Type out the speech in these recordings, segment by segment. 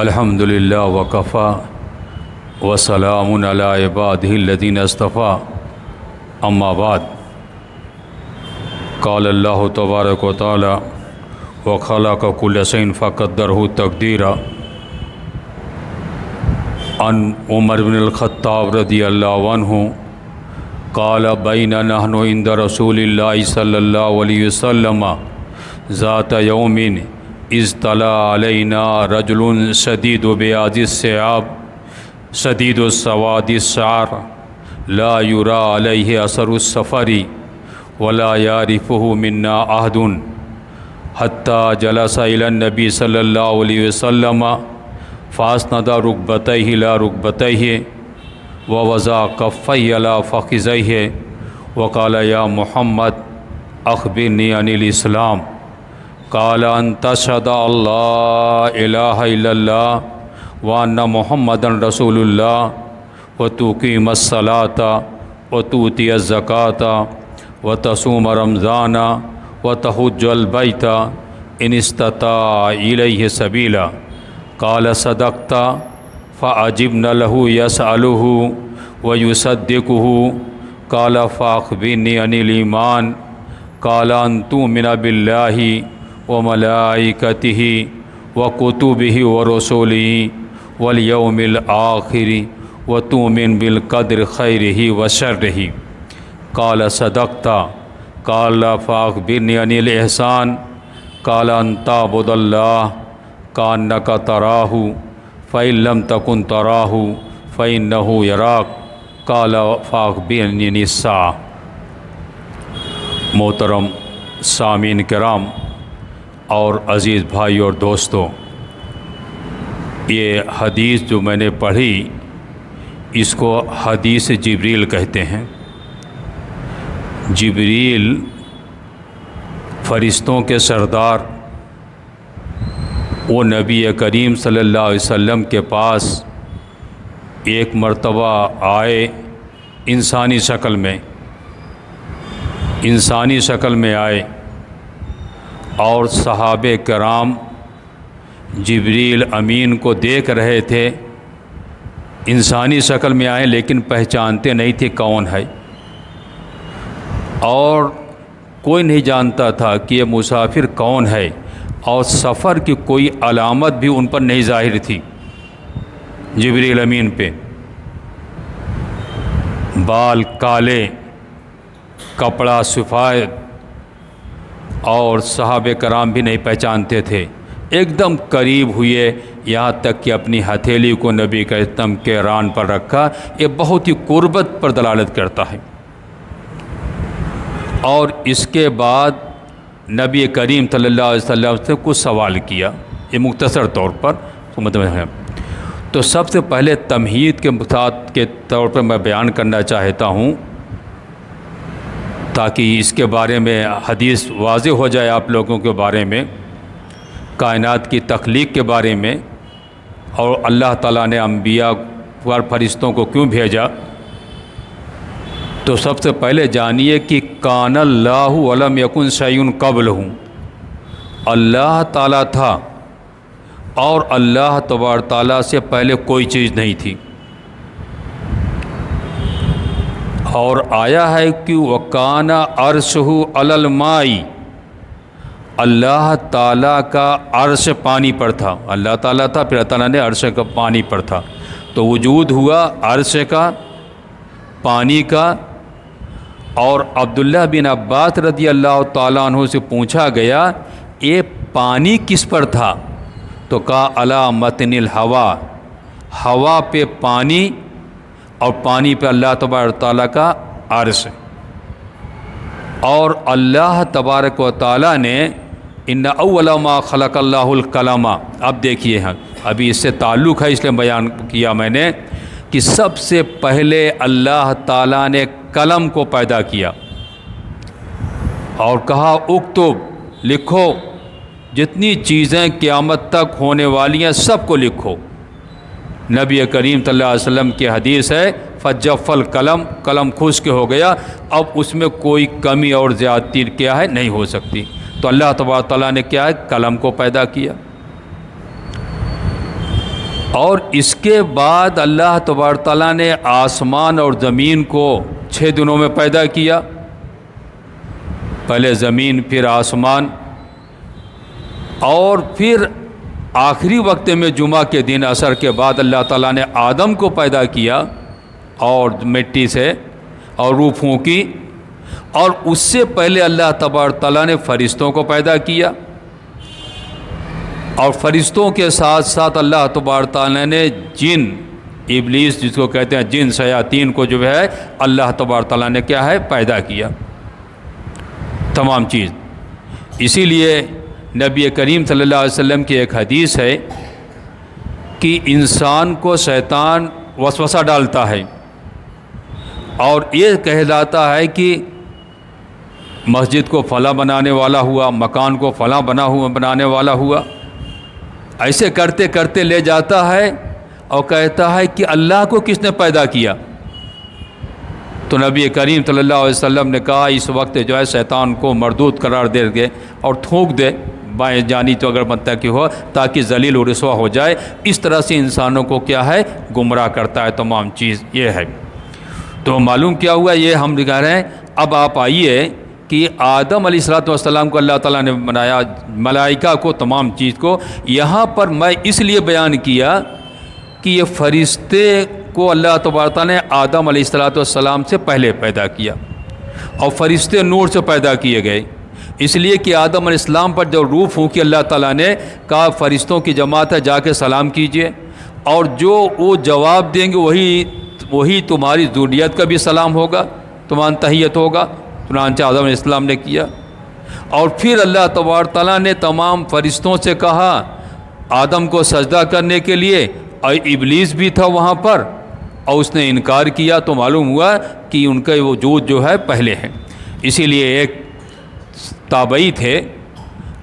الحمدللہ وکفا وسلام علی عبادہ الذین اصطفیٰ اما بعد قال اللہ تبارک و تعالی وخلق کل شیء فقدرہ تقدیرا عن عمر بن الخطاب رضی اللہ عنہ قال بین نحن عند رسول اللہ صلی اللہ علیہ وسلم ذات یوم اذ طلع علینا رجل شدید بیاض الثیاب شدید السواد الشعر لا یری علیہ اثر السفر ولا یعرفہ منا احد حتی جلس الی النبی صلی اللہ علیہ وسلم فاسند رکبتیہ لی رکبتیہ ووضع کفیہ علی فخذیہ وقال یا محمد اخبرنی عن الاسلام قال ان تشهد اللہ الہ الا اللہ وان محمدا رسول اللہ وتقیم الصلاۃ وتؤتی الزکاۃ وتصوم رمضان وتحج البیت ان استطاع الیہ سبیلا قال صدقت فعجبنا له يسأله ويصدقه قال فاخبرني عن الإيمان قال أن تؤمن بالله وملائكته وكتبه ورسله واليوم الآخر وتؤمن بالقدر خيره وشره قال صدقت قال فاخبرني عن الإحسان قال أن تعبد الله كأنك تراه فإن لم تكن تراه فإنه يراك قال فأخبرني عن الساعة۔ محترم سامعین کرام اور عزیز بھائی اور دوستو، یہ حدیث جو میں نے پڑھی اس کو حدیث جبریل کہتے ہیں۔ جبریل فرشتوں کے سردار وہ نبی کریم صلی اللہ علیہ وسلم کے پاس ایک مرتبہ آئے انسانی شکل میں آئے اور صحابہ کرام جبریل امین کو دیکھ رہے تھے۔ انسانی شکل میں آئے لیکن پہچانتے نہیں تھے کون ہے، اور کوئی نہیں جانتا تھا کہ یہ مسافر کون ہے، اور سفر کی کوئی علامت بھی ان پر نہیں ظاہر تھی۔ جبریل امین پہ بال کالے، کپڑا سفید، اور صحابہ کرام بھی نہیں پہچانتے تھے۔ ایک دم قریب ہوئے، یہاں تک کہ اپنی ہتھیلی کو نبی کے ستم کے ران پر رکھا۔ یہ بہت ہی قربت پر دلالت کرتا ہے۔ اور اس کے بعد نبی کریم صلی اللہ علیہ وسلم سے کچھ سوال کیا، یہ مختصر طور پر ہے۔ تو سب سے پہلے تمہید کے ساتھ کے طور پر میں بیان کرنا چاہتا ہوں تاکہ اس کے بارے میں حدیث واضح ہو جائے آپ لوگوں کے بارے میں، کائنات کی تخلیق کے بارے میں، اور اللہ تعالیٰ نے انبیاء اور فرشتوں کو کیوں بھیجا۔ تو سب سے پہلے جانیے کہ کان اللہ ولم یکن شیء قبلہ، اللہ تعالیٰ تھا اور اللہ تبارک تعالیٰ سے پہلے کوئی چیز نہیں تھی۔ اور آیا ہے کہ وکان عرشہ علی الماء، اللہ تعالیٰ کا عرش پانی پر تھا۔ اللہ تعالیٰ تھا، پھر اللہ تعالیٰ نے عرش کا پانی پر تھا، تو وجود ہوا عرش کا، پانی کا۔ اور عبداللہ بن عباس رضی اللہ تعالیٰ عنہ سے پوچھا گیا یہ پانی کس پر تھا؟ تو کہا علی متن الہوا، ہوا پہ پانی، اور پانی پہ اللہ تبارک تعالیٰ کا عرش۔ اور اللہ تبارک و تعالیٰ نے ان اول ما خلق اللہ القلم، اب دیکھیے ہاں ابھی اس سے تعلق ہے اس لیے بیان کیا میں نے کہ سب سے پہلے اللہ تعالیٰ نے قلم کو پیدا کیا اور کہا اکتب، لکھو، جتنی چیزیں قیامت تک ہونے والی ہیں سب کو لکھو۔ نبی کریم صلی اللہ علیہ وسلم کی حدیث ہے فجف القلم، قلم خشک ہو گیا، اب اس میں کوئی کمی اور زیادتی کیا ہے نہیں ہو سکتی۔ تو اللہ تبارک تعالیٰ نے کیا ہے قلم کو پیدا کیا۔ اور اس کے بعد اللہ تبارک تعالیٰ نے آسمان اور زمین کو 6 دنوں میں پیدا کیا. پہلے زمین، پھر آسمان، اور پھر آخری وقت میں جمعہ کے دن عصر کے بعد اللہ تعالیٰ نے آدم کو پیدا کیا اور مٹی سے اور روح پھونکی. اور اس سے پہلے اللہ تبارک تعالیٰ نے فرشتوں کو پیدا کیا، اور فرشتوں کے ساتھ ساتھ اللہ تبارک تعالیٰ نے جن، ابلیس جس کو کہتے ہیں جن، شیاطین کو جو ہے اللہ تبارک تعالیٰ نے کیا ہے پیدا کیا، تمام چیز. اسی لیے نبی کریم صلی اللہ علیہ وسلم کی ایک حدیث ہے کہ انسان کو شیطان وسوسہ ڈالتا ہے اور یہ کہلاتا ہے کہ مسجد کو فلاں بنانے والا ہوا، مکان کو فلاں بنانے والا ہوا. ایسے کرتے کرتے لے جاتا ہے اور کہتا ہے کہ اللہ کو کس نے پیدا کیا؟ تو نبی کریم صلی اللہ علیہ وسلم نے کہا اس وقت جو ہے شیطان کو مردود قرار دے گے اور تھونک دے بائیں جانی تو اگر متقی ہو، تاکہ ذلیل و رسوا ہو جائے. اس طرح سے انسانوں کو کیا ہے گمراہ کرتا ہے. تمام چیز یہ ہے. تو معلوم کیا ہوا، یہ ہم کہہ رہے ہیں. اب آپ آئیے کہ آدم علیہ السلام کو اللہ تعالیٰ نے بنایا، ملائکہ کو، تمام چیز کو. یہاں پر میں اس لیے بیان کیا کہ یہ فرشتے کو اللہ تبارک تعالیٰ نے آدم علیہ السلام سے پہلے پیدا کیا، اور فرشتے نور سے پیدا کیے گئے. اس لیے کہ آدم علیہ السلام پر جو روح پھونکی اللہ تعالیٰ نے کہا فرشتوں کی جماعت ہے جا کے سلام کیجئے، اور جو وہ جواب دیں گے وہی تمہاری ذریت کا بھی سلام ہوگا، تمہارا تحیت ہوگا. چنانچہ آدم علیہ السلام نے کیا. اور پھر اللہ تبارک تعالیٰ نے تمام فرشتوں سے کہا آدم کو سجدہ کرنے کے لیے، اور ابلیس بھی تھا وہاں پر اور اس نے انکار کیا. تو معلوم ہوا کہ ان کا وجود جو ہے پہلے ہے. اسی لیے ایک تابعی تھے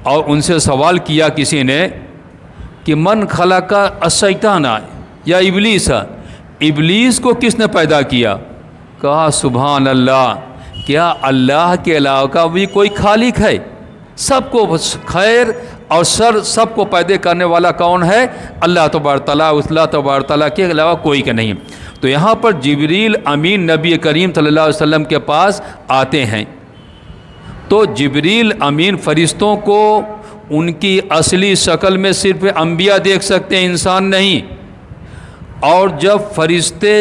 اور ان سے سوال کیا کسی نے کہ من خلق الشیطان یا ابلیس، ابلیس کو کس نے پیدا کیا؟ کہا سبحان اللہ، کیا اللہ کے علاوہ کا بھی کوئی خالق ہے؟ سب کو خیر اور شر سب کو پیدا کرنے والا کون ہے؟ اللہ تبارک تعالیٰ. اس اللہ تبارک تعالیٰ کے علاوہ کوئی کا نہیں. تو یہاں پر جبریل امین نبی کریم صلی اللہ علیہ وسلم کے پاس آتے ہیں. تو جبریل امین فرشتوں کو ان کی اصلی شکل میں صرف انبیاء دیکھ سکتے ہیں، انسان نہیں. اور جب فرشتے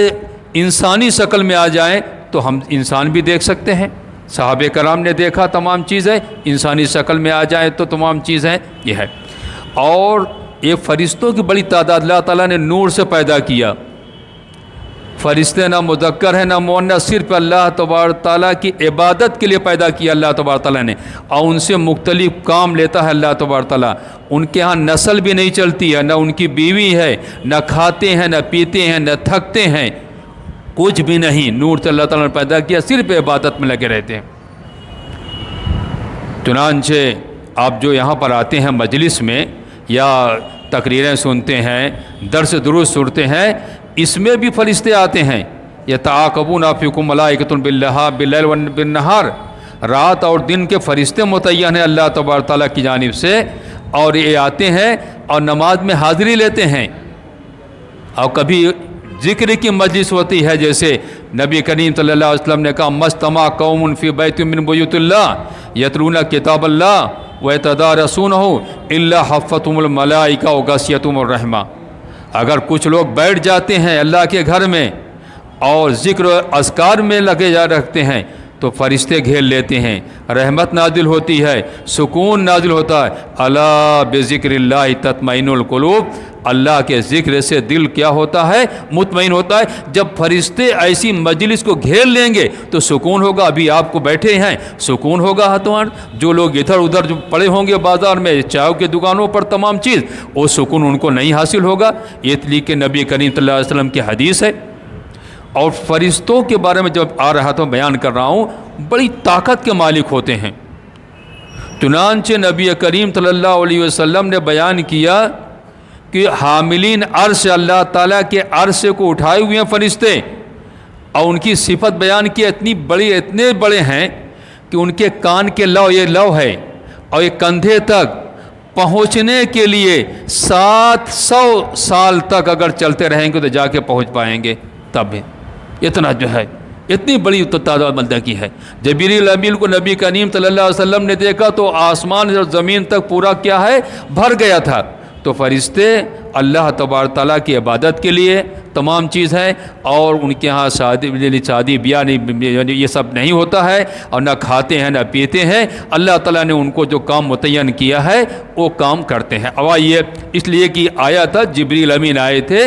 انسانی شکل میں آ جائیں تو ہم انسان بھی دیکھ سکتے ہیں. صحابہ کرام نے دیکھا تمام چیزیں، انسانی شکل میں آ جائیں تو تمام چیزیں یہ ہے. اور یہ فرشتوں کی بڑی تعداد اللہ تعالیٰ نے نور سے پیدا کیا. فرشتے نہ مذکر ہیں نہ مؤنث، صرف اللہ تبارک تعالیٰ کی عبادت کے لیے پیدا کیا اللہ تبارک تعالیٰ نے، اور ان سے مختلف کام لیتا ہے اللہ تبارک تعالیٰ. ان کے ہاں نسل بھی نہیں چلتی ہے، نہ ان کی بیوی ہے، نہ کھاتے ہیں، نہ پیتے ہیں، نہ تھکتے ہیں، کچھ بھی نہیں. نور سے اللہ تعالیٰ نے پیدا کیا، صرف عبادت میں لگے رہتے ہیں. چنانچہ آپ جو یہاں پر آتے ہیں مجلس میں یا تقریریں سنتے ہیں، درس دروس سنتے ہیں، اس میں بھی فرشتے آتے ہیں. یتعاقبون فیکم ملائکۃ باللیل والنہار، رات اور دن کے فرشتے متعین ہیں اللہ تبارک تعالیٰ کی جانب سے، اور یہ آتے ہیں اور نماز میں حاضری لیتے ہیں. اور کبھی ذکر کی مجلس ہوتی ہے، جیسے نبی کریم صلی اللہ علیہ وسلم نے کہا مجتمع قوم فی بیت من بیوت اللہ یتلون کتاب اللہ ویتدارسونہ الا حفتہم الملائکہ وغشیتہم الرحمہ. اگر کچھ لوگ بیٹھ جاتے ہیں اللہ کے گھر میں اور ذکر و اذکار میں لگے رکھتے ہیں تو فرشتے گھیر لیتے ہیں، رحمت نازل ہوتی ہے، سکون نازل ہوتا ہے. الا بذکر اللہ تطمئن القلوب، اللہ کے ذکر سے دل کیا ہوتا ہے؟ مطمئن ہوتا ہے. جب فرشتے ایسی مجلس کو گھیر لیں گے تو سکون ہوگا. ابھی آپ کو بیٹھے ہیں، سکون ہوگا ہاتھوں. جو لوگ ادھر ادھر جو پڑے ہوں گے بازار میں، چائے کی دکانوں پر، تمام چیز، وہ سکون ان کو نہیں حاصل ہوگا. یہ اس لیے کہ نبی کریم صلی اللہ علیہ وسلم کی حدیث ہے. اور فرشتوں کے بارے میں جب آ رہا تو بیان کر رہا ہوں، بڑی طاقت کے مالک ہوتے ہیں. چنانچہ نبی کریم صلی اللہ علیہ وسلم نے بیان کیا کہ حاملین عرش، اللہ تعالیٰ کے عرش کو اٹھائے ہوئے ہیں فرشتے، اور ان کی صفت بیان کی اتنی بڑی، اتنے بڑے ہیں کہ ان کے کان کے لو یہ لو ہے، اور یہ کندھے تک، پہنچنے کے لیے 700 سال تک اگر چلتے رہیں گے تو جا کے پہنچ پائیں گے. تب اتنا جو ہے اتنی بڑی تعداد ملدہ کی ہے. جبریل امین کو نبی کریم صلی اللہ علیہ وسلم نے دیکھا تو آسمان اور زمین تک پورا کیا ہے بھر گیا تھا. تو فرشتے اللہ تبارک تعالیٰ کی عبادت کے لیے تمام چیز ہے، اور ان کے ہاں شادی بیاہ نہیں، یہ سب نہیں ہوتا ہے، اور نہ کھاتے ہیں نہ پیتے ہیں. اللہ تعالیٰ نے ان کو جو کام متعین کیا ہے وہ کام کرتے ہیں. اب یہ اس لیے کہ آیا تھا جبریل امین آئے تھے،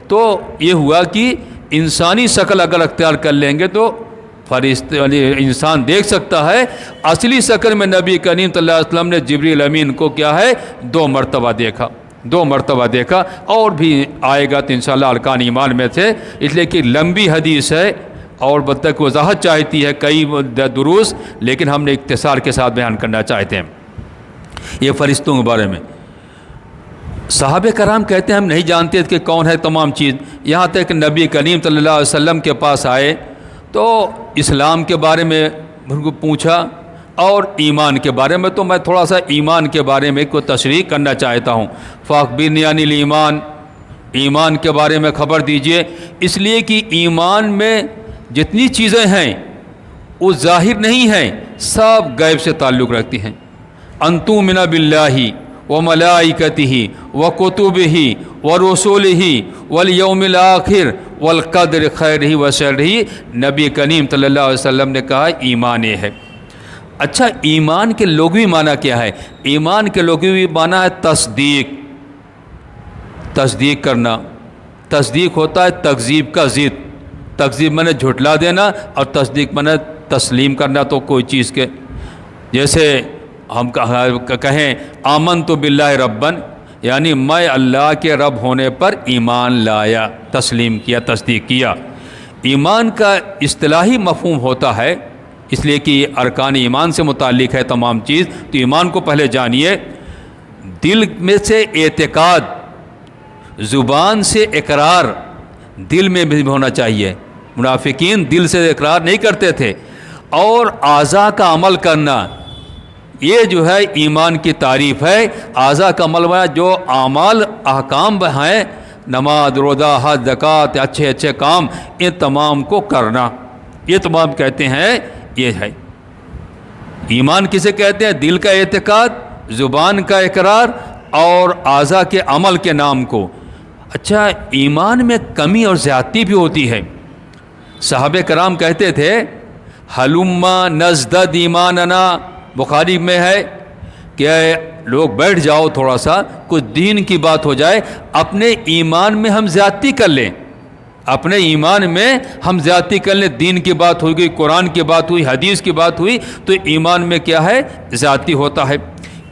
تو یہ ہوا کہ انسانی شکل اگر اختیار کر لیں گے تو فرشتے انسان دیکھ سکتا ہے. اصلی شکل میں نبی کریم صلی اللہ علیہ وسلم نے جبریل امین کو کیا ہے 2 مرتبہ دیکھا، اور بھی آئے گا تو انشاءاللہ ارکان ایمان میں سے. اس لیے کہ لمبی حدیث ہے اور بدتک وضاحت چاہتی ہے کئی دروس، لیکن ہم نے اختصار کے ساتھ بیان کرنا چاہتے ہیں یہ فرشتوں کے بارے میں. صحابہ کرام کہتے ہیں ہم نہیں جانتے کہ کون ہے تمام چیز، یہاں تک کہ نبی کریم صلی اللہ علیہ وسلم کے پاس آئے تو اسلام کے بارے میں ان کو پوچھا اور ایمان کے بارے میں. تو میں تھوڑا سا ایمان کے بارے میں کوئی تشریح کرنا چاہتا ہوں. فاخبرنی عن الایمان، ایمان کے بارے میں خبر دیجئے، اس لیے کہ ایمان میں جتنی چیزیں ہیں وہ ظاہر نہیں ہیں، سب غیب سے تعلق رکھتی ہیں. ان تؤمن باللہ وملائکتہ وکتبہ ورسلہ والیوم الآخر والقدر خیرہ وشرہ. نبی کریم صلی اللہ علیہ وسلم نے کہا ایمان یہ ہے. اچھا، ایمان کے لغوی معنی کیا ہے؟ ایمان کے لغوی معنی ہے تصدیق کرنا. تصدیق ہوتا ہے تکذیب کا ضد. تکذیب مانے جھٹلا دینا، اور تصدیق مانے تسلیم کرنا. تو کوئی چیز کے جیسے ہم کہیں آمنت باللہ ربن، یعنی میں اللہ کے رب ہونے پر ایمان لایا، تسلیم کیا، تصدیق کیا. ایمان کا اصطلاحی مفہوم ہوتا ہے، اس لیے کہ ارکان ایمان سے متعلق ہے تمام چیز. تو ایمان کو پہلے جانیے. دل میں سے اعتقاد، زبان سے اقرار، دل میں بھی ہونا چاہیے. منافقین دل سے اقرار نہیں کرتے تھے. اور اعضاء کا عمل کرنا، یہ جو ہے ایمان کی تعریف ہے. اعضاء کا عمل ہے جو اعمال احکام ہیں، نماز، روزہ، حج، زکوٰۃ، اچھے کام، ان تمام کو کرنا، یہ تمام کہتے ہیں یہ ہے ایمان. کسے کہتے ہیں؟ دل کا اعتقاد، زبان کا اقرار اور اعضاء کے عمل کے نام کو. اچھا، ایمان میں کمی اور زیادتی بھی ہوتی ہے. صحابہ کرام کہتے تھے ہلما نزدد ایماننا، بخاری میں ہے کہ لوگ بیٹھ جاؤ، تھوڑا سا کچھ دین کی بات ہو جائے، اپنے ایمان میں ہم زیادتی کر لیں، اپنے ایمان میں ہم زیادتی کر لیں. دین کی بات ہو گئی، قرآن کی بات ہوئی، حدیث کی بات ہوئی، تو ایمان میں کیا ہے زیادتی ہوتا ہے.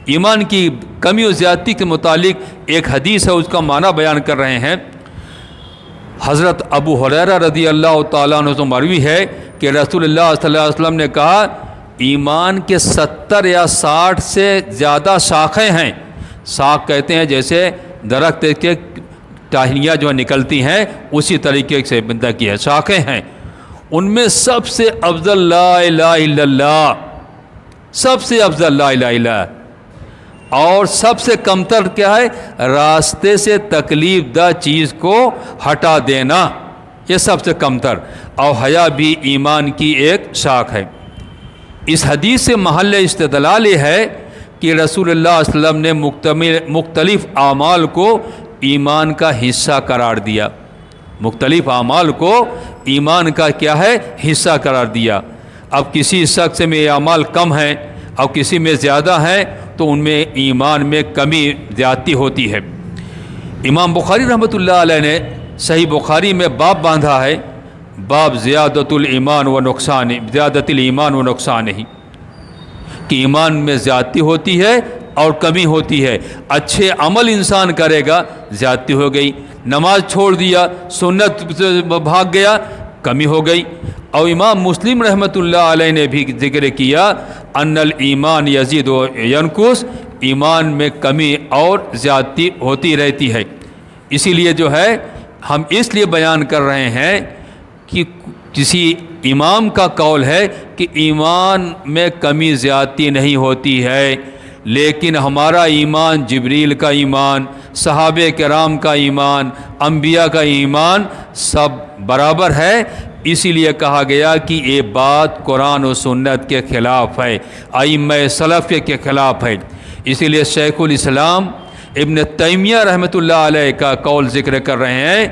ایمان کی کمی و زیادتی کے متعلق ایک حدیث ہے، اس کا معنی بیان کر رہے ہیں. حضرت ابو ہریرہ رضی اللہ تعالیٰ عنہ سے مروی ہے کہ رسول اللہ صلی اللہ علیہ وسلم نے کہا ایمان کے 70 یا 60 سے زیادہ شاخیں ہیں. شاخ کہتے ہیں جیسے درخت کے ٹہنیاں جو نکلتی ہیں، اسی طریقے سے بندہ کی ہے، شاخیں ہیں. ان میں سب سے افضل لا الہ الا اللہ، سب سے افضل لا الہ الا اللہ، اور سب سے کمتر کیا ہے؟ راستے سے تکلیف دہ چیز کو ہٹا دینا، یہ سب سے کمتر. اور حیا بھی ایمان کی ایک شاخ ہے. اس حدیث سے محل استدلال یہ ہے کہ رسول اللہ صلی اللہ علیہ وسلم نے مختلف اعمال کو ایمان کا حصہ قرار دیا. مختلف اعمال کو ایمان کا کیا ہے حصہ قرار دیا. اب کسی شخص میں یہ اعمال کم ہیں اور کسی میں زیادہ ہیں، تو ان میں ایمان میں کمی زیادتی ہوتی ہے. امام بخاری رحمۃ اللہ علیہ نے صحیح بخاری میں باب باندھا ہے، باب زیادت الایمان و نقصان، زیادت الایمان و نقصان ہی، کہ ایمان میں زیادتی ہوتی ہے اور کمی ہوتی ہے. اچھے عمل انسان کرے گا، زیادتی ہو گئی. نماز چھوڑ دیا، سنت سے بھاگ گیا، کمی ہو گئی. اور امام مسلم رحمۃ اللہ علیہ نے بھی ذکر کیا ان الایمان یزید و ینقص، ایمان میں کمی اور زیادتی ہوتی رہتی ہے. اسی لیے جو ہے ہم اس لیے بیان کر رہے ہیں کہ کسی امام کا قول ہے کہ ایمان میں کمی زیادتی نہیں ہوتی ہے، لیکن ہمارا ایمان جبریل کا ایمان، صحابہ کرام کا ایمان، انبیاء کا ایمان سب برابر ہے۔ اسی لیے کہا گیا کہ یہ بات قرآن و سنت کے خلاف ہے، ائمہ سلف کے خلاف ہے۔ اسی لیے شیخ الاسلام ابن تیمیہ رحمۃ اللہ علیہ کا قول ذکر کر رہے ہیں،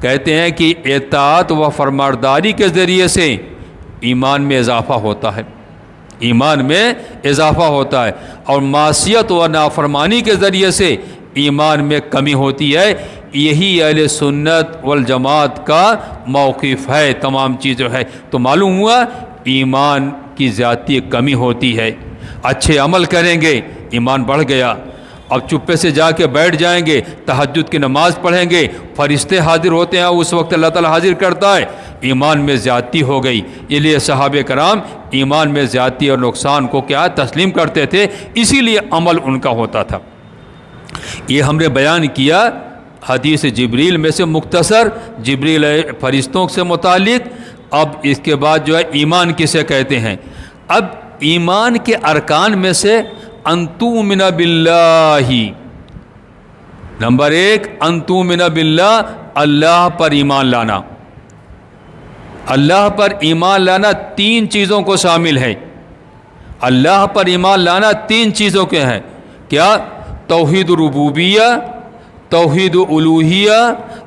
کہتے ہیں کہ اطاعت و فرمانبرداری کے ذریعے سے ایمان میں اضافہ ہوتا ہے، ایمان میں اضافہ ہوتا ہے، اور معصیت و نافرمانی کے ذریعے سے ایمان میں کمی ہوتی ہے۔ یہی اہل سنت والجماعت کا موقف ہے تمام چیزوں ہے۔ تو معلوم ہوا ایمان کی ذاتی کمی ہوتی ہے۔ اچھے عمل کریں گے ایمان بڑھ گیا، اب چپے سے جا کے بیٹھ جائیں گے، تہجد کی نماز پڑھیں گے، فرشتے حاضر ہوتے ہیں، اس وقت اللہ تعالیٰ حاضر کرتا ہے، ایمان میں زیادتی ہو گئی۔ اس لیے صحابہ کرام ایمان میں زیادتی اور نقصان کو کیا تسلیم کرتے تھے، اسی لیے عمل ان کا ہوتا تھا۔ یہ ہم نے بیان کیا حدیث جبریل میں سے مختصر، جبریل فرشتوں سے متعلق۔ اب اس کے بعد جو ہے ایمان کسے کہتے ہیں۔ اب ایمان کے ارکان میں سے ان تؤمن باللہ، نمبر 1 ان تؤمن باللہ، اللہ پر ایمان لانا۔ اللہ پر ایمان لانا 3 چیزوں کو شامل ہے۔ اللہ پر ایمان لانا 3 چیزوں کے ہیں، کیا؟ توحید ربوبیہ، توحید الوہیہ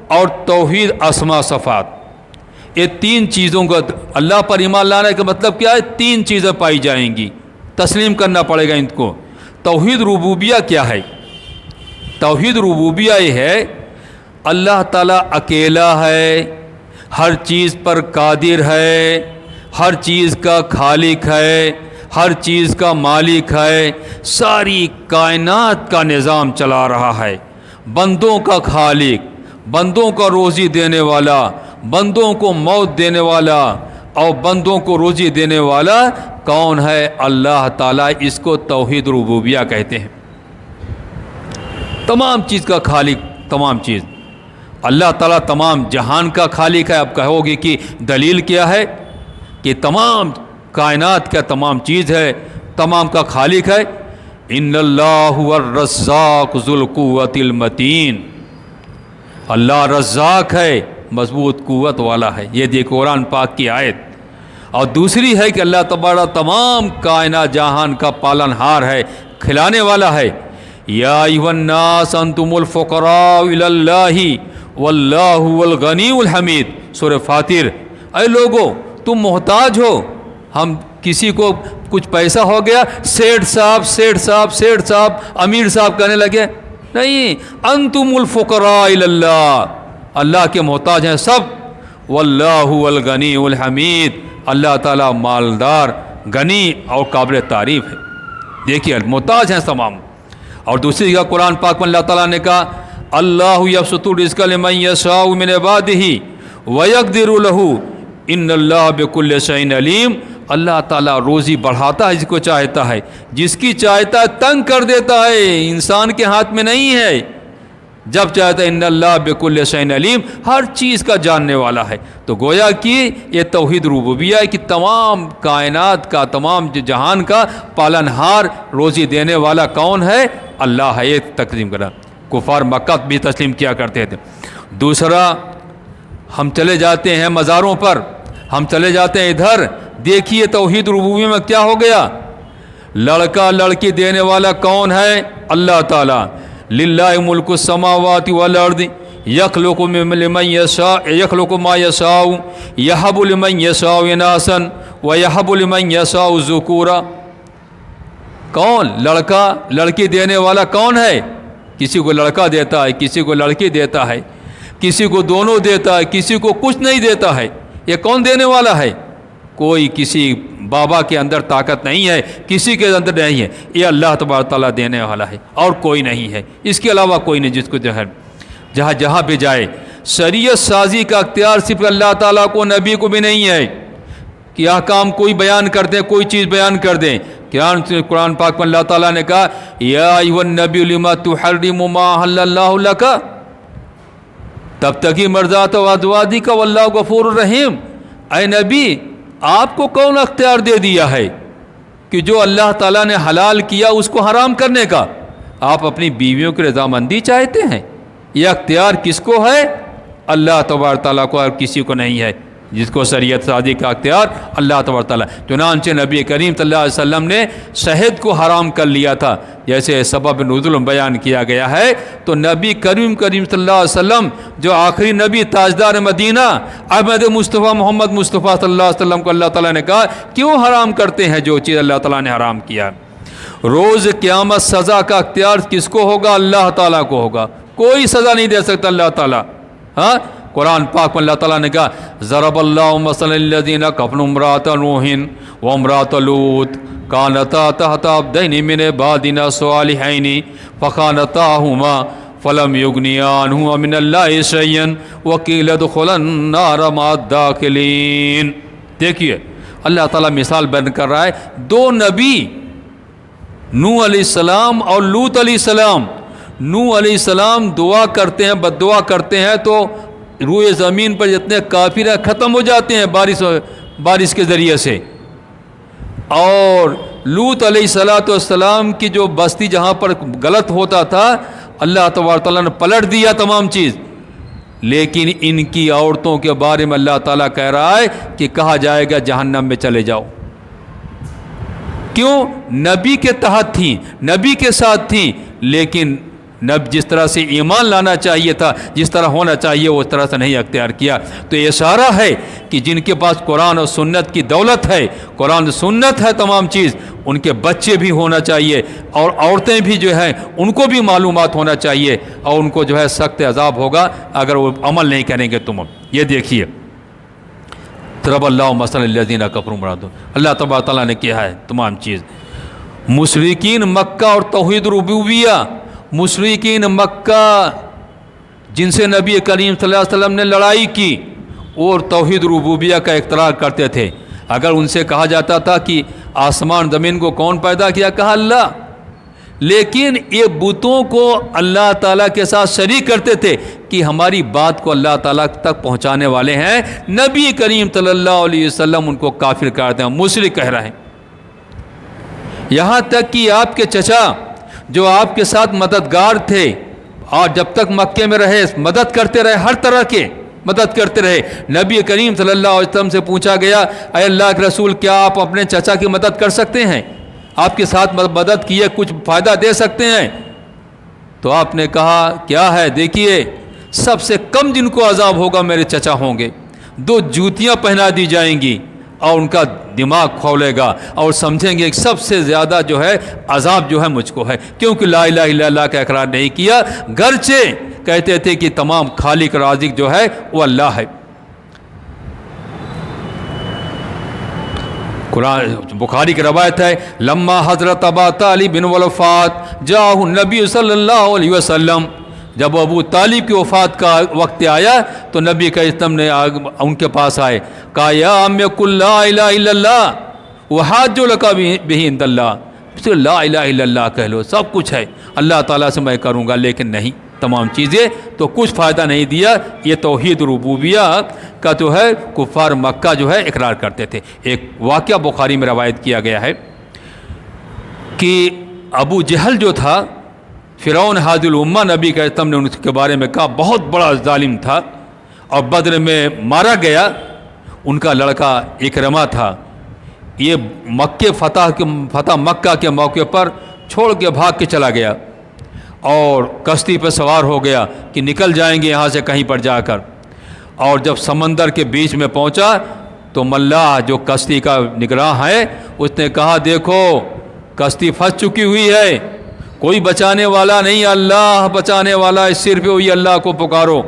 اور توحید اسماء صفات۔ یہ 3 چیزوں کا اللہ پر ایمان لانے کا مطلب کیا ہے؟ 3 چیزیں پائی جائیں گی، تسلیم کرنا پڑے گا ان کو۔ توحید ربوبیہ کیا ہے؟ توحید ربوبیہ یہ ہے اللہ تعالیٰ اکیلا ہے، ہر چیز پر قادر ہے، ہر چیز کا خالق ہے، ہر چیز کا مالک ہے، ساری کائنات کا نظام چلا رہا ہے، بندوں کا خالق، بندوں کا روزی دینے والا، بندوں کو موت دینے والا اور بندوں کو روزی دینے والا کون ہے؟ اللہ تعالیٰ۔ اس کو توحید ربوبیہ کہتے ہیں۔ تمام چیز کا خالق، تمام چیز اللہ تعالیٰ تمام جہان کا خالق ہے۔ اب کہو گے کہ دلیل کیا ہے؟ کہ تمام کائنات کا تمام چیز ہے، تمام کا خالق ہے۔ ان اللہ هو الرزاق ذو القوۃ المتین، اللہ رزاق ہے، مضبوط قوت والا ہے۔ یہ دیکھو قرآن پاک کی آیت۔ اور دوسری ہے کہ اللہ تبارک تمام کائنات جہان کا پالن ہار ہے، کھلانے والا ہے۔ یا ایھا الناس انتم الفقراء الی اللہ واللہ هو الغنی الحمید، سورہ فاطر۔ اے لوگو تم محتاج ہو، ہم کسی کو کچھ پیسہ ہو گیا سیٹھ صاحب سیٹھ صاحب سیٹھ صاحب امیر صاحب کہنے لگے، نہیں، انتم الفقراء الی اللہ، اللہ کے محتاج ہیں سب۔ واللہ الغنی الحمید، اللہ تعالیٰ مالدار، غنی اور قابل تعریف ہے۔ دیکھیے محتاج ہیں تمام۔ اور دوسری جگہ قرآن پاک میں اللہ تعالیٰ نے کہا اللہ یبسط الرزق لمن یشاء من عبادہ ویقدر لہ ان اللہ بکل شیء علیم، اللہ تعالیٰ روزی بڑھاتا ہے جس کو چاہتا ہے، جس کی چاہتا ہے تنگ کر دیتا ہے، انسان کے ہاتھ میں نہیں ہے، جب چاہتا ہے ان اللہ بکل شیء علیم، ہر چیز کا جاننے والا ہے۔ تو گویا کہ یہ توحید ربوبیہ ہے کہ تمام کائنات کا، تمام جہان کا پالن ہار، روزی دینے والا کون ہے؟ اللہ ہے۔ یہ تسلیم کرنا، کفار مکہ بھی تسلیم کیا کرتے تھے۔ دوسرا، ہم چلے جاتے ہیں مزاروں پر، ہم چلے جاتے ہیں ادھر، دیکھیے توحید ربوبیہ میں کیا ہو گیا؟ لڑکا لڑکی دینے والا کون ہے؟ اللہ تعالیٰ۔ للہ ملک السماوات والارض یخلق لمن یشاء یخلق ما یشاء یہب لمن یشاء اناثا ویہب لمن یشاء ذکورا۔ کون؟ لڑکا لڑکی دینے والا کون ہے؟ کسی کو لڑکا دیتا ہے، کسی کو لڑکی دیتا ہے، کسی کو دونوں دیتا ہے، کسی کو کچھ نہیں دیتا ہے۔ یہ کون دینے والا ہے؟ کوئی کسی بابا کے اندر طاقت نہیں ہے، کسی کے اندر نہیں ہے، یہ اللہ تبارک تعالیٰ دینے والا ہے، اور کوئی نہیں ہے، اس کے علاوہ کوئی نہیں جس کو جو ہے جہاں جہاں بھی جائے۔ شریعت سازی کا اختیار صرف اللہ تعالیٰ کو، نبی کو بھی نہیں ہے کہ احکام کوئی بیان کر دیں، کوئی چیز بیان کر دیں۔ قرآن پاک میں اللہ تعالیٰ نے کہا یا ایھا النبی لما تحرم ما احل اللہ لک تبتغی مرضات ازواجک واللہ غفور رحیم۔ اے نبی، آپ کو کون اختیار دے دیا ہے کہ جو اللہ تعالیٰ نے حلال کیا اس کو حرام کرنے کا، آپ اپنی بیویوں کی رضامندی چاہتے ہیں؟ یہ اختیار کس کو ہے؟ اللہ تبارک تعالیٰ کو، اور کسی کو نہیں ہے جس کو شریعت سازی کا اختیار اللہ تبارک تعالیٰ۔ چنانچہ نبی کریم صلی اللہ علیہ وسلم نے شہد کو حرام کر لیا تھا، جیسے سبب نزول بیان کیا گیا ہے۔ تو نبی کریم صلی اللہ علیہ وسلم جو آخری نبی تاجدار مدینہ احمد مصطفیٰ محمد مصطفیٰ صلی اللہ علیہ وسلم کو اللہ تعالیٰ نے کہا کیوں حرام کرتے ہیں جو چیز اللہ تعالیٰ نے حرام کیا؟ روز قیامت سزا کا اختیار کس کو ہوگا؟ اللہ تعالیٰ کو ہوگا، کوئی سزا نہیں دے سکتا اللہ تعالیٰ۔ ہاں، قرآن پاک میں اللہ تعالیٰ نے کہا ضرب اللہ مثلا الذین کفروا امرأۃ نوح وامرأۃ لوط کانتا تحت عبدین من عبادنا صالحین فخانتاہما فلم یغنیا عنہما من اللہ شیئا وقیل ادخلا النار مع الداخلین۔ دیکھیے اللہ تعالیٰ مثال بیان کر رہا ہے، دو نبی نوح علیہ السلام اور لوط علیہ السلام۔ نوح علیہ السلام دعا کرتے ہیں، بد دعا کرتے ہیں تو روئے زمین پر جتنے کافر ہیں ختم ہو جاتے ہیں بارش کے ذریعے سے۔ اور لوط علیہ السلام کی جو بستی جہاں پر غلط ہوتا تھا اللہ تبارک تعالیٰ نے پلٹ دیا تمام چیز، لیکن ان کی عورتوں کے بارے میں اللہ تعالیٰ کہہ رہا ہے کہ کہا جائے گا جہنم میں چلے جاؤ۔ کیوں؟ نبی کے تحت تھیں، نبی کے ساتھ تھیں، لیکن جس طرح سے ایمان لانا چاہیے تھا، جس طرح ہونا چاہیے اس طرح سے نہیں اختیار کیا۔ تو یہ اشارہ ہے کہ جن کے پاس قرآن اور سنت کی دولت ہے، قرآن سنت ہے تمام چیز، ان کے بچے بھی ہونا چاہیے اور عورتیں بھی جو ہیں ان کو بھی معلومات ہونا چاہیے، اور ان کو جو ہے سخت عذاب ہوگا اگر وہ عمل نہیں کریں گے۔ تم یہ دیکھیے ضرب اللہ مثلا الذین کفروا امرأۃ، اللہ تبارک تعالیٰ نے کیا ہے تمام چیز۔ مشرکین مکہ اور توحید ربوبیہ، مشرکین مکہ جن سے نبی کریم صلی اللہ علیہ وسلم نے لڑائی کی اور توحید ربوبیہ کا اقرار کرتے تھے۔ اگر ان سے کہا جاتا تھا کہ آسمان زمین کو کون پیدا کیا، کہا اللہ، لیکن یہ بتوں کو اللہ تعالیٰ کے ساتھ شریک کرتے تھے کہ ہماری بات کو اللہ تعالیٰ تک پہنچانے والے ہیں۔ نبی کریم صلی اللہ علیہ وسلم ان کو کافر کرتے ہیں، مشرک کہہ رہے ہیں۔ یہاں تک کہ آپ کے چچا جو آپ کے ساتھ مددگار تھے اور جب تک مکے میں رہے مدد کرتے رہے، ہر طرح کے مدد کرتے رہے۔ نبی کریم صلی اللہ علیہ وسلم سے پوچھا گیا اے اللہ کے رسول کیا آپ اپنے چچا کی مدد کر سکتے ہیں؟ آپ کے ساتھ مدد کیے کچھ فائدہ دے سکتے ہیں؟ تو آپ نے کہا کیا ہے؟ دیکھیے سب سے کم جن کو عذاب ہوگا میرے چچا ہوں گے، 2 جوتیاں پہنا دی جائیں گی اور ان کا دماغ کھولے گا اور سمجھیں گے کہ سب سے زیادہ جو ہے عذاب جو ہے مجھ کو ہے، کیونکہ لا الہ الا اللہ کا اقرار نہیں کیا، گرچہ کہتے تھے کہ تمام خالق رازق جو ہے وہ اللہ ہے۔ قرآن بخاری کی روایت ہے لما حضرت ابا طالب بن وفات جاءہ النبی صلی اللہ علیہ وسلم، جب ابو طالب کی وفات کا وقت آیا تو نبی کا اسلام نے ان کے پاس آئے، کہا یا عم قل لا الہ الا اللہ وحاج لک بہ عند اللہ، صرف لا الہ الا اللہ کہہ لو، سب کچھ ہے اللہ تعالیٰ سے میں کروں گا، لیکن نہیں تمام چیزیں تو کچھ فائدہ نہیں دیا۔ یہ توحید ربوبیہ کا جو ہے کفار مکہ جو ہے اقرار کرتے تھے۔ ایک واقعہ بخاری میں روایت کیا گیا ہے کہ ابو جہل جو تھا فرعون ہادی الامہ، نبی کا اسلام نے ان کے بارے میں کہا بہت بڑا ظالم تھا اور بدر میں مارا گیا۔ ان کا لڑکا اکرمہ تھا، یہ فتح مکہ کے موقع پر چھوڑ کے بھاگ کے چلا گیا اور کشتی پہ سوار ہو گیا کہ نکل جائیں گے یہاں سے کہیں پر جا کر، اور جب سمندر کے بیچ میں پہنچا تو ملاح جو کشتی کا نگراں ہے اس نے کہا دیکھو کشتی پھنس چکی ہوئی ہے، کوئی بچانے والا نہیں، اللہ بچانے والا ہے، صرف وہی اللہ کو پکارو۔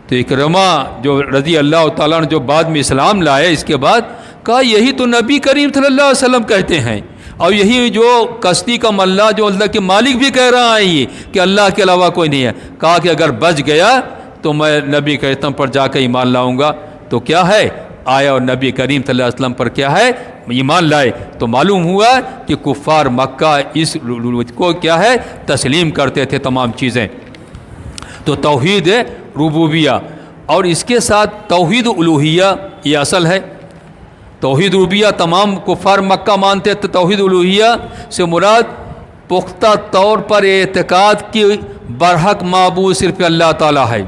تو اکرمہ جو رضی اللہ تعالیٰ نے جو بعد میں اسلام لائے، اس کے بعد کہا یہی تو نبی کریم صلی اللہ علیہ وسلم کہتے ہیں، اور یہی جو کشتی کا ملا جو اللہ کے مالک بھی کہہ رہا ہے یہ کہ اللہ کے علاوہ کوئی نہیں ہے۔ کہا کہ اگر بچ گیا تو میں نبی کے اسلام پر جا کے ایمان لاؤں گا۔ تو کیا ہے آیا اور نبی کریم صلی اللہ علیہ وسلم پر کیا ہے ایمان لائے، تو معلوم ہوا کہ کفار مکہ اس کو کیا ہے تسلیم کرتے تھے تمام چیزیں۔ تو توحید ربوبیہ اور اس کے ساتھ توحید الوہیہ یہ اصل ہے۔ توحید ربوبیہ تمام کفار مکہ مانتے تھے، توحید الوہیہ سے مراد پختہ طور پر اعتقاد کی برحق معبود صرف اللہ تعالیٰ ہے،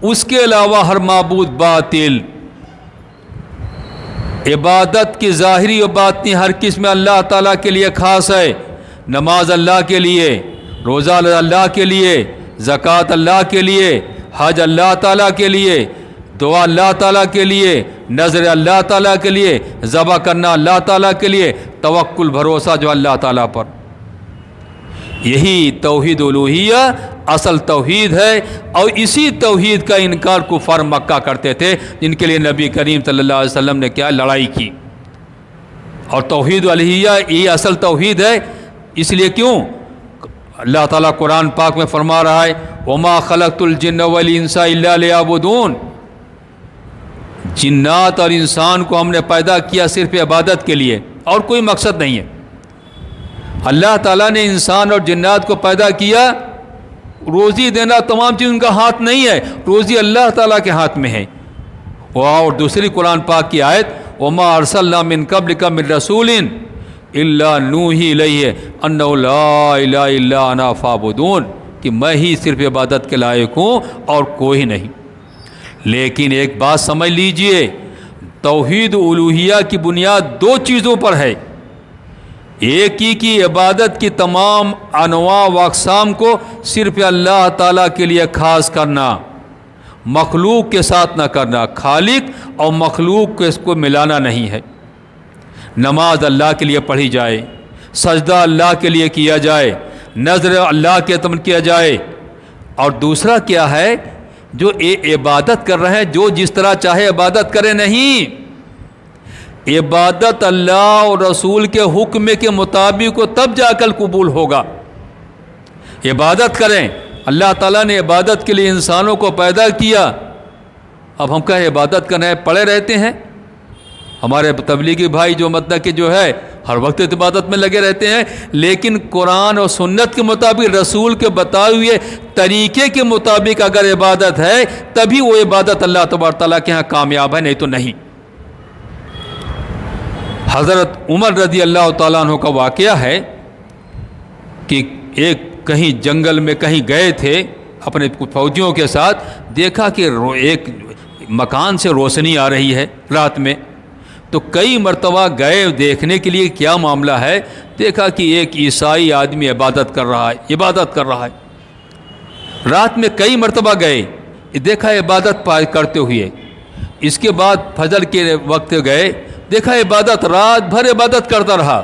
اس کے علاوہ ہر معبود باطل۔ عبادت کی ظاہری و باطنی ہر قسم اللہ تعالیٰ کے لیے خاص ہے، نماز اللہ کے لیے، روزہ اللہ کے لیے، زکوٰۃ اللہ کے لیے، حج اللہ تعالیٰ کے لیے، دعا اللہ تعالیٰ کے لیے، نظر اللہ تعالیٰ کے لیے، ذبح کرنا اللہ تعالیٰ کے لیے، توکل بھروسہ جو اللہ تعالیٰ پر۔ یہی توحید الوہیہ اصل توحید ہے، اور اسی توحید کا انکار کفار مکہ کرتے تھے، جن کے لیے نبی کریم صلی اللہ علیہ وسلم نے کیا لڑائی کی۔ اور توحید الوہیہ یہ اصل توحید ہے، اس لیے کیوں اللہ تعالیٰ قرآن پاک میں فرما رہا ہے وَمَا خَلَقْتُ الْجِنَّ وَالْإِنسَ إِلَّا لِيَعْبُدُونَ، جنات اور انسان کو ہم نے پیدا کیا صرف عبادت کے لیے، اور کوئی مقصد نہیں ہے۔ اللہ تعالیٰ نے انسان اور جنات کو پیدا کیا، روزی دینا تمام چیز ان کا ہاتھ نہیں ہے، روزی اللہ تعالیٰ کے ہاتھ میں ہے۔ اور دوسری قرآن پاک کی آیت وَمَا أَرْسَلْنَا مِن قَبْلِكَ مِن رَسُولٍ إِلَّا نُوحِي إِلَيْهِ أَنَّهُ لَا إِلَهَ إِلَّا أَنَا فَاعْبُدُونِ، کہ میں ہی صرف عبادت کے لائق ہوں اور کوئی نہیں۔ لیکن ایک بات سمجھ لیجئے، توحید الوہیہ کی بنیاد دو چیزوں پر ہے، ایک ہی کی عبادت کی تمام انواع و اقسام کو صرف اللہ تعالیٰ کے لیے خاص کرنا، مخلوق کے ساتھ نہ کرنا، خالق اور مخلوق کو اس کو ملانا نہیں ہے۔ نماز اللہ کے لیے پڑھی جائے، سجدہ اللہ کے لیے کیا جائے، نذر اللہ کے تمن کیا جائے۔ اور دوسرا کیا ہے، جو عبادت کر رہے ہیں جو جس طرح چاہے عبادت کرے نہیں، عبادت اللہ اور رسول کے حکم کے مطابق ہو تب جا کر قبول ہوگا۔ عبادت کریں، اللہ تعالیٰ نے عبادت کے لیے انسانوں کو پیدا کیا، اب ہم کہیں عبادت کرنا ہے، پڑے رہتے ہیں۔ ہمارے تبلیغی بھائی جو مطلب کہ جو ہے ہر وقت عبادت میں لگے رہتے ہیں، لیکن قرآن اور سنت کے مطابق رسول کے بتائے ہوئے طریقے کے مطابق اگر عبادت ہے تبھی وہ عبادت اللہ تبارک تعالیٰ کے ہاں کامیاب ہے، نہیں تو نہیں۔ حضرت عمر رضی اللہ تعالیٰ عنہ کا واقعہ ہے کہ ایک کہیں جنگل میں کہیں گئے تھے اپنے فوجیوں کے ساتھ، دیکھا کہ ایک مکان سے روشنی آ رہی ہے رات میں، تو کئی مرتبہ گئے دیکھنے کے لیے کیا معاملہ ہے، دیکھا کہ ایک عیسائی آدمی عبادت کر رہا ہے۔ رات میں کئی مرتبہ گئے، دیکھا عبادت کرتے ہوئے۔ اس کے بعد فجر کے وقت گئے، دیکھا عبادت رات بھر عبادت کرتا رہا۔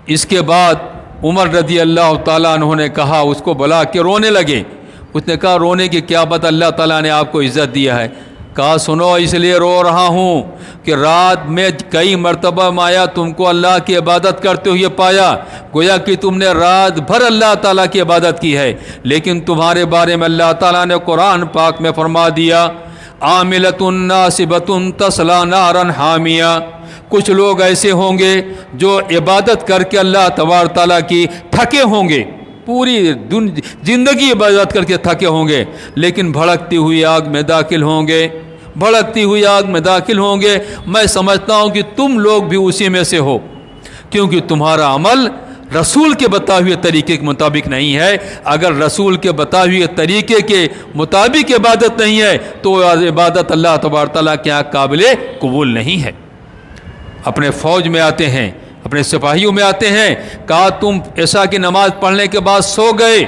اس کے بعد عمر رضی اللہ تعالیٰ عنہ نے کہا، اس کو بلا کے رونے لگے۔ اس نے کہا رونے کی کیا بات، اللہ تعالیٰ نے آپ کو عزت دیا ہے۔ کہا سنو، اس لیے رو رہا ہوں کہ رات میں کئی مرتبہ آیا تم کو اللہ کی عبادت کرتے ہوئے پایا، گویا کہ تم نے رات بھر اللہ تعالیٰ کی عبادت کی ہے، لیکن تمہارے بارے میں اللہ تعالیٰ نے قرآن پاک میں فرما دیا عاملۃ ناصبۃ تصلی نارا حامیہ، کچھ لوگ ایسے ہوں گے جو عبادت کر کے اللہ تبارک تعالیٰ کی تھکے ہوں گے، پوری زندگی عبادت کر کے تھکے ہوں گے، لیکن بھڑکتی ہوئی آگ میں داخل ہوں گے، بھڑکتی ہوئی آگ میں داخل ہوں گے۔ میں سمجھتا ہوں کہ تم لوگ بھی اسی میں سے ہو، کیونکہ تمہارا عمل رسول کے بتائے ہوئے طریقے کے مطابق نہیں ہے۔ اگر رسول کے بتائے ہوئے طریقے کے مطابق عبادت نہیں ہے تو عبادت اللہ تبارک تعالیٰ کے یہاں قابل قبول نہیں ہے۔ اپنے فوج میں آتے ہیں، اپنے سپاہیوں میں آتے ہیں، کہا تم عشاء کی نماز پڑھنے کے بعد سو گئے،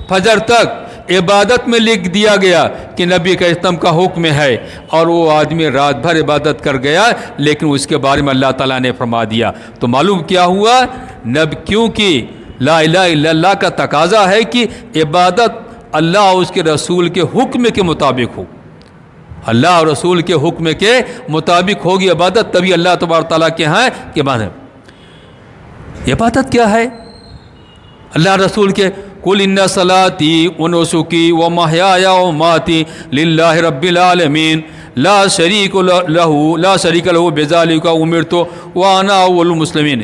فجر تک عبادت میں لکھ دیا گیا کہ نبی کا اسلام کا حکم ہے، اور وہ آدمی رات بھر عبادت کر گیا، لیکن اس کے بارے میں اللہ تعالیٰ نے فرما دیا۔ تو معلوم کیا ہوا، کیونکہ لا الہ الا اللہ کا تقاضا ہے کہ عبادت اللہ اور اس کے رسول کے حکم کے مطابق ہو، اللہ اور رسول کے حکم کے مطابق ہوگی عبادت، تبھی اللہ تبارک تعالیٰ کے ہاں کہ بعد عبادت کیا ہے اللہ رسول کے قل ان صلاتی و نسکی و محیای و ماتی للہ رب العالمین لا شریک لہ بذالک امرت وانا اول المسلمین۔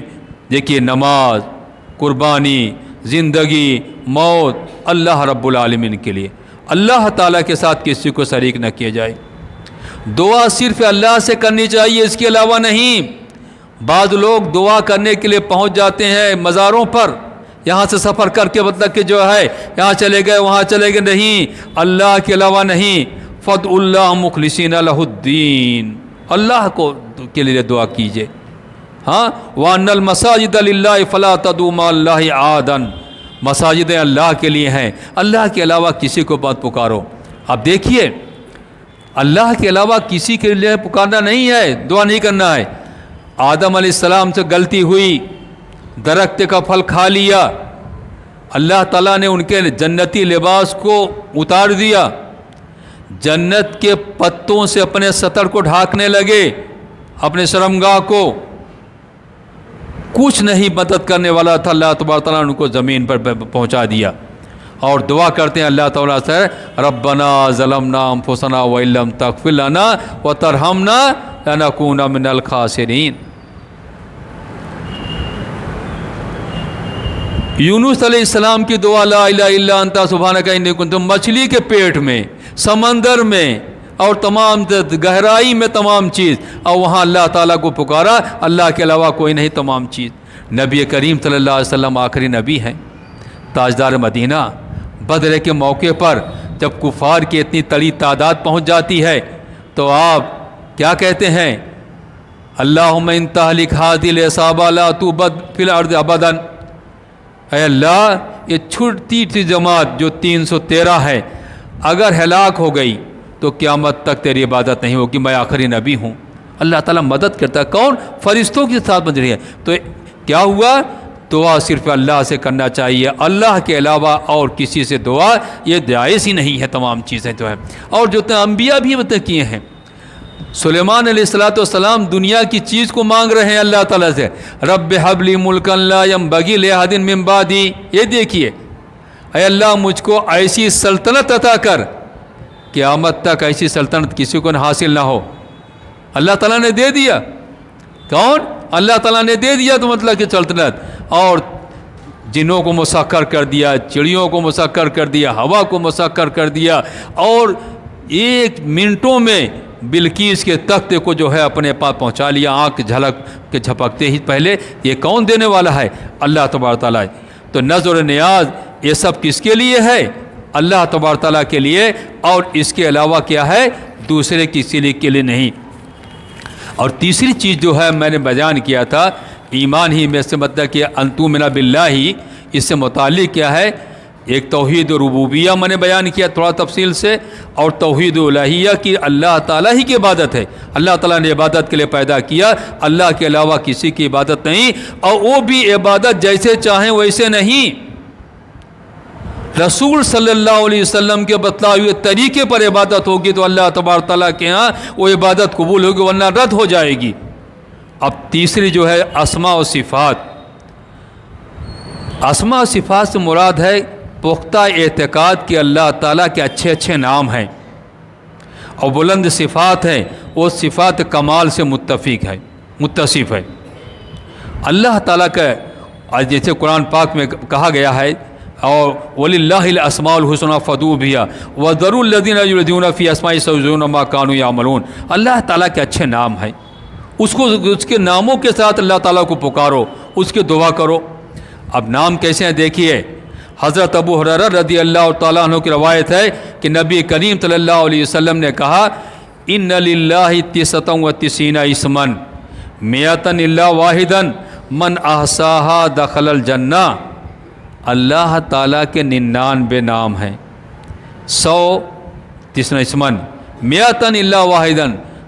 دیکھیے نماز، قربانی، زندگی، موت اللہ رب العالمین کے لیے، اللہ تعالیٰ کے ساتھ کسی کو شریک نہ کیا جائے۔ دعا صرف اللہ سے کرنی چاہیے، اس کے علاوہ نہیں۔ بعض لوگ دعا کرنے کے لیے پہنچ جاتے ہیں مزاروں پر، یہاں سے سفر کر کے مطلب کہ جو ہے یہاں چلے گئے وہاں چلے گئے، نہیں، اللہ کے علاوہ نہیں۔ فَادْعُوا اللَّهَ مُخْلِصِينَ لَهُ الدِّينَ، اللہ کو کے لیے دعا کیجئے۔ ہاں، وَأَنَّ الْمَسَاجِدَ لِلَّهِ فَلَا تَدْعُوا مَعَ اللَّهِ أَحَدًا، مساجدیں اللہ کے لیے ہیں، اللہ کے علاوہ کسی کو مت پکارو۔ اب دیکھیے، اللہ کے علاوہ کسی کے لیے پکارنا نہیں ہے، دعا نہیں کرنا ہے۔ آدم علیہ السلام سے غلطی ہوئی، درخت کا پھل کھا لیا، اللہ تعالیٰ نے ان کے جنتی لباس کو اتار دیا، جنت کے پتوں سے اپنے سطر کو ڈھانکنے لگے، اپنے شرمگاہ کو، کچھ نہیں مدد کرنے والا تھا، اللہ تبارک تعالیٰ نے ان کو زمین پر پہنچا دیا۔ اور دعا کرتے ہیں اللہ تعالیٰ سے، ربنا ظلمنا انفسنا وان لم تغفر لنا وترحمنا لنکون من الخاسرین۔ یونس علیہ السلام کی دعا، لا الہ الا انت سبحانک انی کنت، مچھلی کے پیٹ میں، سمندر میں، اور تمام گہرائی میں تمام چیز، اور وہاں اللہ تعالیٰ کو پکارا، اللہ کے علاوہ کوئی نہیں تمام چیز۔ نبی کریم صلی اللہ علیہ وسلم آخری نبی ہیں، تاجدار مدینہ۔ بدر کے موقع پر جب کفار کی اتنی بڑی تعداد پہنچ جاتی ہے تو آپ کیا کہتے ہیں؟ اللہم ان تہلک ہذہ العصابہ لا تعبد فی الارض ابدا، اے اللہ یہ چھوٹی سی جماعت جو 313 ہے اگر ہلاک ہو گئی تو قیامت تک تیری عبادت نہیں ہوگی، میں آخری نبی ہوں۔ اللہ تعالیٰ مدد کرتا ہے، کون؟ فرشتوں کے ساتھ مدد رہی ہے۔ تو کیا ہوا؟ دعا صرف اللہ سے کرنا چاہیے، اللہ کے علاوہ اور کسی سے دعا یہ جائز ہی نہیں ہے، تمام چیزیں جو ہے۔ اور جو انبیاء بھی مدد کیے ہیں، سلیمان علیہ السلام دنیا کی چیز کو مانگ رہے ہیں اللہ تعالیٰ سے، رب ہب لی ملکا لا ینبغی لأحد من بعدی، یہ دیکھیے، اے اللہ مجھ کو ایسی سلطنت عطا کر، قیامت تک ایسی سلطنت کسی کو حاصل نہ ہو۔ اللہ تعالیٰ نے دے دیا، کون؟ اللہ تعالیٰ نے دے دیا، تو مطلب کہ سلطنت، اور جنوں کو مسخر کر دیا، چڑیوں کو مسخر کر دیا، ہوا کو مسخر کر دیا، اور ایک منٹوں میں بلقیس کے تخت کو جو ہے اپنے پاس پہنچا لیا، آنکھ جھلک کے جھپکتے ہی پہلے۔ یہ کون دینے والا ہے؟ اللہ تبارک تعالیٰ۔ تو نذر و نیاز یہ سب کس کے لیے ہے؟ اللہ تبارک تعالیٰ کے لیے، اور اس کے علاوہ کیا ہے؟ دوسرے کسی کے لیے نہیں۔ اور تیسری چیز جو ہے میں نے بیان کیا تھا، ایمان ہی میں سے مطلب کہ ان تؤمن باللہ، اس سے متعلق کیا ہے؟ ایک توحید ربوبیہ میں نے بیان کیا تھوڑا تفصیل سے، اور توحید الوہیہ کی اللہ تعالیٰ ہی کی عبادت ہے، اللہ تعالیٰ نے عبادت کے لیے پیدا کیا، اللہ کے علاوہ کسی کی عبادت نہیں، اور وہ بھی عبادت جیسے چاہیں ویسے نہیں، رسول صلی اللہ علیہ وسلم کے بتلائے ہوئے طریقے پر عبادت ہوگی تو اللہ تبارک تعالیٰ کے ہاں وہ عبادت قبول ہوگی، ورنہ رد ہو جائے گی۔ اب تیسری جو ہے اسماء و صفات، اسماء و صفات سے مراد ہے پختہ اعتقاد کہ اللہ تعالیٰ کے اچھے اچھے نام ہیں، اور بلند صفات ہیں، وہ صفات کمال سے متصف ہے۔ اللہ تعالیٰ کا جیسے قرآن پاک میں کہا گیا ہے، اور وَلِلَّهِ الْأَسْمَاءُ الْحُسْنَىٰ فَادْعُوهُ بِهَا وَذَرُوا الَّذِينَ يُلْحِدُونَ فِي أَسْمَائِهِ سَيُجْزَوْنَ مَا كَانُوا يَعْمَلُونَ۔ اللہ تعالیٰ کے اچھے نام ہیں، اس کے ناموں کے ساتھ اللہ تعالیٰ کو پکارو، اس کی دعا کرو۔ اب نام کیسے ہیں دیکھیے، حضرت ابو ہریرہ رضی اللہ تعالیٰ عنہ کی روایت ہے کہ نبی کریم صلی اللہ علیہ وسلم نے کہا، ان للہ 99 اسما 100 الا واحدا من احصاها دخل الجنہ۔ اللہ تعالیٰ کے 99 نام ہیں، 100 اسمن 100 الا واحدا،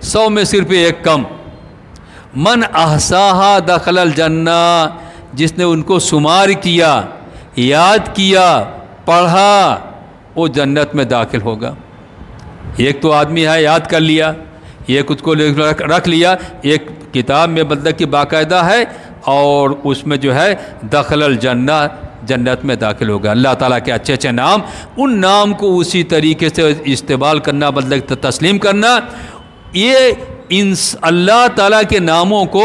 100 میں صرف ایک کم، من احصاها دخل الجنہ، جس نے ان کو شمار کیا، یاد کیا، پڑھا، وہ جنت میں داخل ہوگا۔ ایک تو آدمی ہے یاد کر لیا، ایک اس کو رکھ لیا، ایک کتاب میں مطلب کہ باقاعدہ ہے، اور اس میں جو ہے دخل الجنہ، جنت میں داخل ہوگا۔ اللہ تعالیٰ کے اچھے اچھے نام، ان نام کو اسی طریقے سے استعمال کرنا، مطلب تسلیم کرنا، یہ اللہ تعالیٰ کے ناموں کو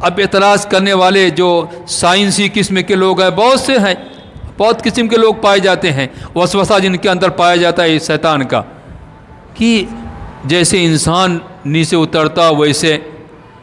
اب اعتراض کرنے والے جو سائنسی قسم کے لوگ ہیں بہت سے ہیں، بہت قسم کے لوگ پائے جاتے ہیں، وسوسہ جن کے اندر پایا جاتا ہے شیطان کا، کہ جیسے انسان نیچے اترتا ویسے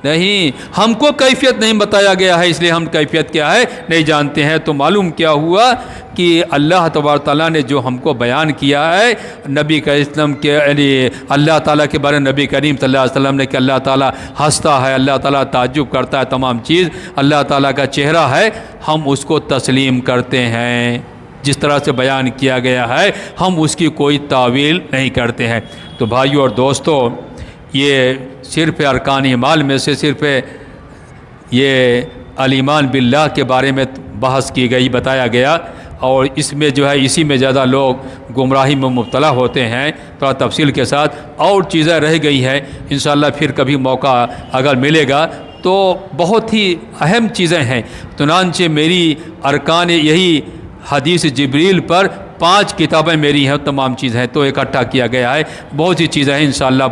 نہیں، ہم کو کیفیت نہیں بتایا گیا ہے، اس لیے ہم کیفیت کیا ہے نہیں جانتے ہیں۔ تو معلوم کیا ہوا کہ اللہ تبارک تعالیٰ نے جو ہم کو بیان کیا ہے نبی کا اسلام کے، یعنی اللہ تعالیٰ کے بارے میں نبی کریم صلی اللہ علیہ وسلم نے کہ اللہ تعالیٰ ہنستا ہے، اللہ تعالیٰ تعجب کرتا ہے، تمام چیز اللہ تعالیٰ کا چہرہ ہے، ہم اس کو تسلیم کرتے ہیں، جس طرح سے بیان کیا گیا ہے ہم اس کی کوئی تعویل نہیں کرتے ہیں۔ تو بھائیو اور دوستو، یہ صرف ارکان ایمان میں سے صرف یہ الایمان باللہ کے بارے میں بحث کی گئی، بتایا گیا، اور اس میں جو ہے اسی میں زیادہ لوگ گمراہی میں مبتلا ہوتے ہیں۔ تھوڑا تفصیل کے ساتھ اور چیزیں رہ گئی ہیں، انشاءاللہ پھر کبھی موقع اگر ملے گا تو بہت ہی اہم چیزیں ہیں۔ چنانچہ میری ارکان یہی حدیث جبریل پر 5 کتابیں میری ہیں، تمام چیز ہیں، تو اکٹھا کیا گیا ہے، بہت سی چیزیں ہیں، انشاءاللہ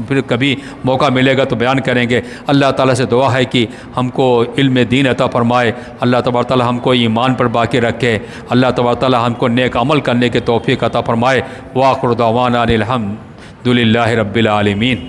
پھر کبھی موقع ملے گا تو بیان کریں گے۔ اللہ تعالیٰ سے دعا ہے کہ ہم کو علم دین عطا فرمائے، اللہ تبارک تعالیٰ ہم کو ایمان پر باقی رکھے، اللہ تبارک تعالیٰ ہم کو نیک عمل کرنے کے توفیق عطا فرمائے۔ وآخر دعوانا الحمد للہ رب العالمین۔